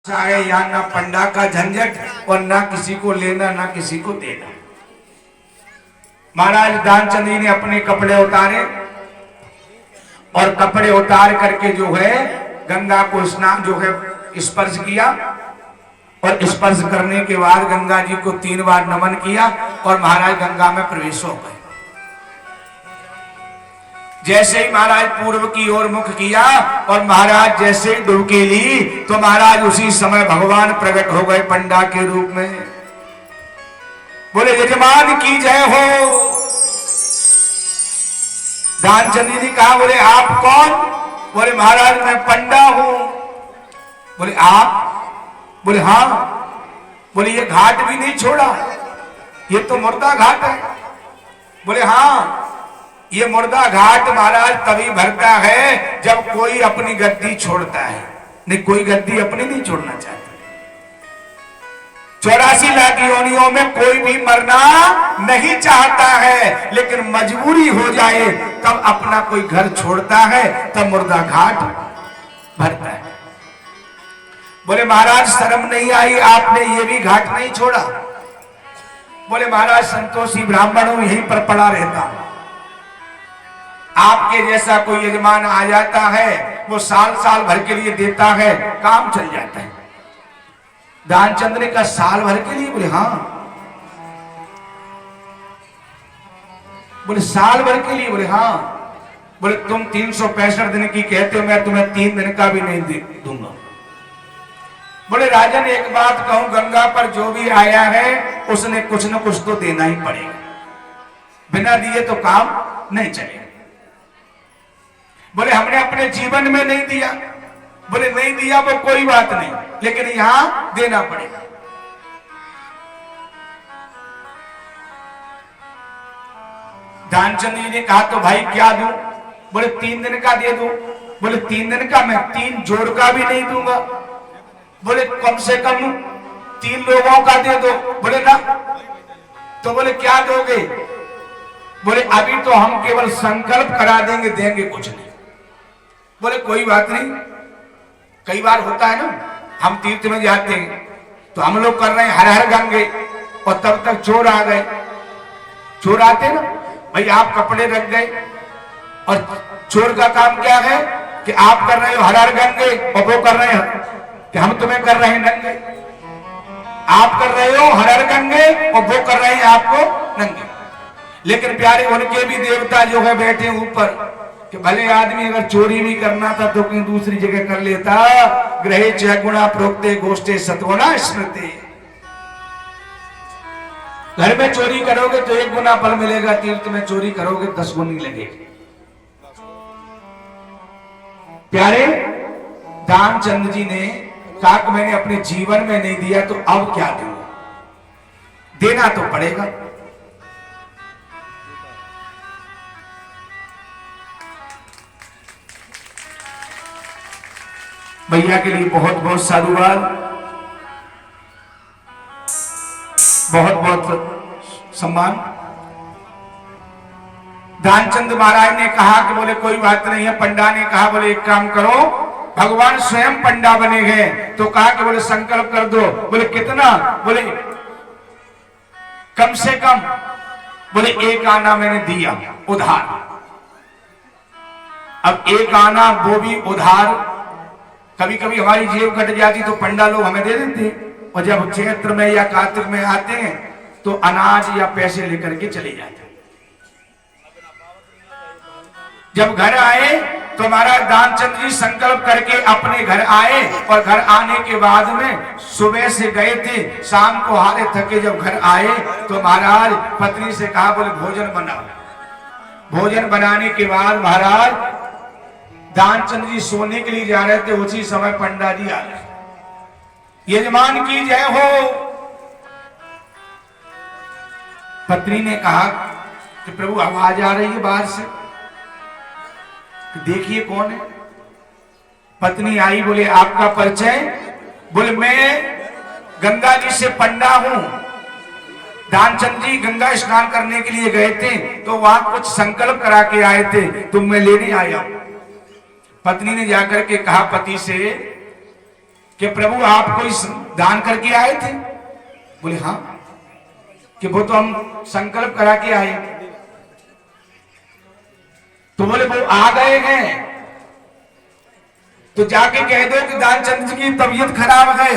है यहाँ ना पंडा का झंझट और ना किसी को लेना ना किसी को देना। महाराज दानचंद जी ने अपने कपड़े उतारे और कपड़े उतार करके जो है गंगा को स्नान जो है स्पर्श किया और स्पर्श करने के बाद गंगा जी को 3 बार नमन किया और महाराज गंगा में प्रवेश हो गए। जैसे ही महाराज पूर्व की ओर मुख किया और महाराज जैसे ही डुबकी ली तो महाराज उसी समय भगवान प्रकट हो गए पंडा के रूप में। बोले यजमान की जय हो। दानचंद जी ने कहा बोले आप कौन? बोले महाराज मैं पंडा हूं। बोले आप? बोले हाँ। बोले ये घाट भी नहीं छोड़ा, ये तो मुर्दा घाट है। बोले हाँ, ये मुर्दा घाट महाराज तभी भरता है जब कोई अपनी गद्दी छोड़ता है, नहीं कोई गद्दी अपनी नहीं छोड़ना चाहता। 84 लाख योनियों में कोई भी मरना नहीं चाहता है, लेकिन मजबूरी हो जाए तब अपना कोई घर छोड़ता है, तब मुर्दा घाट भरता है। बोले महाराज शर्म नहीं आई, आपने ये भी घाट नहीं छोड़ा? बोले महाराज संतोषी ब्राह्मण हूं, यहीं पर पड़ा रहता हूं। आपके जैसा कोई यजमान आ जाता है, वो साल साल भर के लिए देता है, काम चल जाता है। दानचंद ने कहा साल भर के लिए? बोले हाँ। बोले साल भर के लिए? बोले हाँ। बोले तुम 365 दिन की कहते हो, मैं तुम्हें 3 दिन का भी नहीं दूंगा। बोले राजन एक बात कहूं, गंगा पर जो भी आया है उसने कुछ न कुछ तो देना ही पड़ेगा, बिना दिए तो काम नहीं चलेगा। बोले हमने अपने जीवन में नहीं दिया। बोले नहीं दिया वो कोई बात नहीं, लेकिन यहां देना पड़ेगा। दानचंद जी ने कहा तो भाई क्या दूं? बोले 3 दिन का दे दूं। बोले 3 दिन का? मैं 3 जोड़ का भी नहीं दूंगा। बोले कम से कम 3 लोगों का दे दो। बोले ना। तो बोले क्या दोगे? बोले अभी तो हम केवल संकल्प करा देंगे, देंगे कुछ नहीं। बोले कोई बात नहीं। कई बार होता है ना, हम तीर्थ में जाते हैं तो हम लोग कर रहे हैं हर हर गंगे और तब तक चोर आ गए। चोर आते ना भाई, आप कपड़े रख गए और चोर का काम क्या है कि आप कर रहे हो हर हर गंगे और वो कर रहे हैं कि हम तुम्हें कर रहे हैं नंगे। आप कर रहे हो हर हर गंगे और वो कर रहे हैं आपको नंगे। लेकिन प्यारे उनके भी देवता जो है बैठे ऊपर, कि भले आदमी अगर चोरी भी करना था तो कहीं दूसरी जगह कर लेता। ग्रहे च गुणा प्रोक्ते गोष्ठे सत्वना स्मृति। घर में चोरी करोगे तो 1 गुना फल मिलेगा, तीर्थ में चोरी करोगे 10 गुनी लगेगी। प्यारे दानचंद जी ने कहा कि मैंने अपने जीवन में नहीं दिया तो अब क्या दूंगा, देना तो पड़ेगा। भैया के लिए बहुत बहुत साधुवाद, बहुत बहुत सम्मान। दानचंद महाराज ने कहा कि बोले कोई बात नहीं है। पंडा ने कहा बोले एक काम करो, भगवान स्वयं पंडा बने गए तो कहा कि बोले संकल्प कर दो। बोले कितना? बोले कम से कम। बोले 1 आना मैंने दिया उधार। अब 1 आना वो भी उधार। कभी कभी हमारी जेब कट जाती तो पंडा लोग हमें दे देते, और जब चैत्र में या कार्तिक में आते हैं तो अनाज या पैसे लेकर के चले जाते। जब घर आए तो महाराज दानचंद जी संकल्प करके अपने घर आए, और घर आने के बाद में सुबह से गए थे, शाम को हारे थके जब घर आए तो महाराज पत्नी से कहा बोले भोजन बनाओ। भोजन बनाने के बाद महाराज दानचंद जी सोने के लिए जा रहे थे, उसी समय पंडा जी आ गए। यजमान की जय हो। पत्नी ने कहा कि प्रभु आवाज आ रही है बाहर से, देखिए कौन है। पत्नी आई, बोले आपका परिचय? बोले मैं गंगा जी से पंडा हूं। दानचंद जी गंगा स्नान करने के लिए गए थे तो वहां कुछ संकल्प करा के आए थे, तो मैं लेने आया। पत्नी ने जाकर के कहा पति से कि प्रभु आप कोई दान करके आए थे? बोले हाँ। कि वो तो हम संकल्प करा के आए। तो बोले वो आ गए हैं तो जाके कह दो कि दानचंद जी की तबीयत खराब है।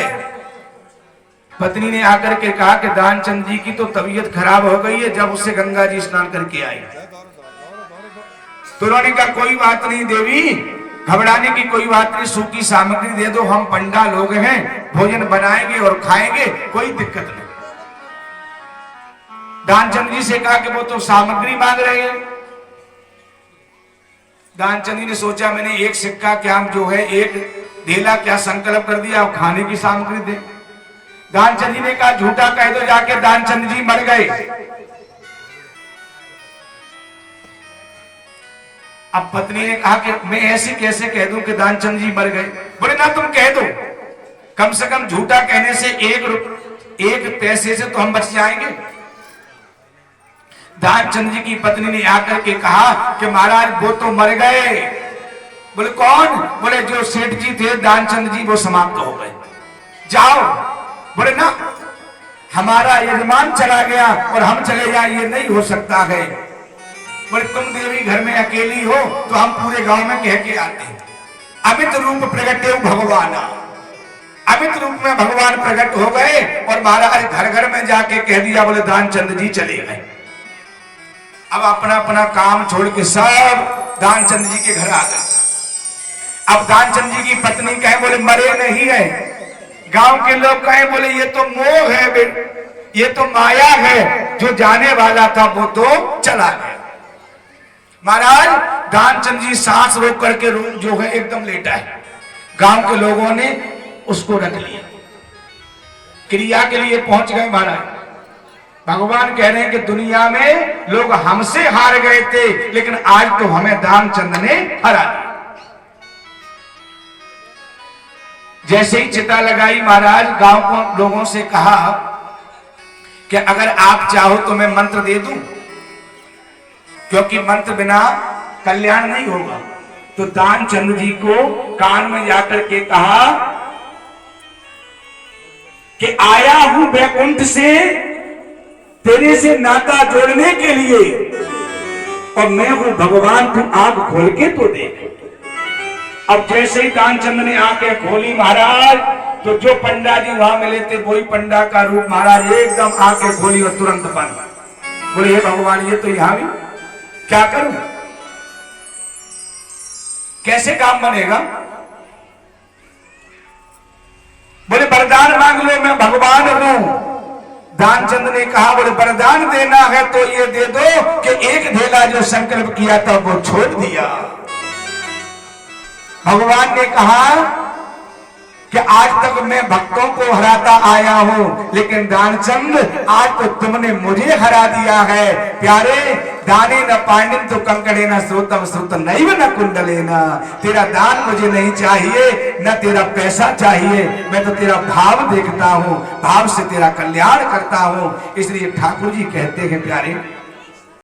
पत्नी ने आकर के कहा कि दानचंद जी की तो तबीयत खराब हो गई है जब उससे गंगा जी स्नान करके आए। तो उन्होंने कहा कोई बात नहीं देवी, घबराने की कोई बात नहीं, सूखी सामग्री दे दो, हम पंडा लोग हैं, भोजन बनाएंगे और खाएंगे, कोई दिक्कत नहीं। दानचंद जी से कहा कि वो तो सामग्री मांग रहे हैं। दानचंद जी ने सोचा मैंने एक सिक्का क्या जो है एक ढेला क्या संकल्प कर दिया, खाने की सामग्री दे। दानचंद जी ने कहा झूठा कह दो जाके दानचंद जी मर गए। अब पत्नी ने कहा कि मैं ऐसे कैसे कह दूं कि दानचंद जी मर गए? बोले ना तुम कह दो, कम से कम झूठा कहने से एक पैसे से तो हम बच जाएंगे। दानचंद जी की पत्नी ने आकर के कहा कि महाराज वो तो मर गए। बोले कौन? बोले जो सेठ जी थे दानचंद जी वो समाप्त हो गए। जाओ। बोले ना हमारा यजमान चला गया और हम चले जाए ये नहीं हो सकता है। बोले तुम देवी घर में अकेली हो तो हम पूरे गांव में कह के आते हैं अमित रूप प्रगटे भगवान। अमित रूप में भगवान प्रकट हो गए और महाराज घर घर में जाके कह दिया। बोले दानचंद जी चले गए। अब अपना अपना काम छोड़ के सब दानचंद जी के घर आ गए। अब दानचंद जी की पत्नी कहे बोले मरे नहीं है। गांव के लोग कहे बोले ये तो मोह है, ये तो माया है, जो जाने वाला था वो तो चला गया। महाराज दानचंद जी सांस रोक करके रूम जो है एकदम लेटा है। गांव के लोगों ने उसको रख लिया, क्रिया के लिए पहुंच गए। महाराज भगवान कह रहे हैं कि दुनिया में लोग हमसे हार गए थे लेकिन आज तो हमें दानचंद ने हरा दिया। जैसे ही चिता लगाई महाराज गांव को लोगों से कहा कि अगर आप चाहो तो मैं मंत्र दे दूं, क्योंकि मंत्र बिना कल्याण नहीं होगा। तो दानचंद जी को कान में जाकर के कहा कि आया हूं वैकुंठ से तेरे से नाता जोड़ने के लिए और मैं हूं भगवान, तू आंख खोल के तो देख। अब जैसे ही दानचंद ने आंखें खोली महाराज तो जो पंडा जी वहां मिले थे वही पंडा का रूप महाराज एकदम आंखें खोली और तुरंत बंद। बोले हे भगवान ये तो यहां भी क्या करूं, कैसे काम बनेगा? बोले वरदान मांग लो, मैं भगवान हूं। दानचंद ने कहा बोले वरदान देना है तो ये दे दो कि एक ढेला जो संकल्प किया था वो छोड़ दिया। भगवान ने कहा कि आज तक मैं भक्तों को हराता आया हूं लेकिन दानचंद आज तो तुमने मुझे हरा दिया है। प्यारे दाने न पांडिन तो कंकड़े न श्रोतम श्रुत नैव न कुंडले न। तेरा दान मुझे नहीं चाहिए, न तेरा पैसा चाहिए, मैं तो तेरा भाव देखता हूं, भाव से तेरा कल्याण करता हूं। इसलिए ठाकुर जी कहते हैं प्यारे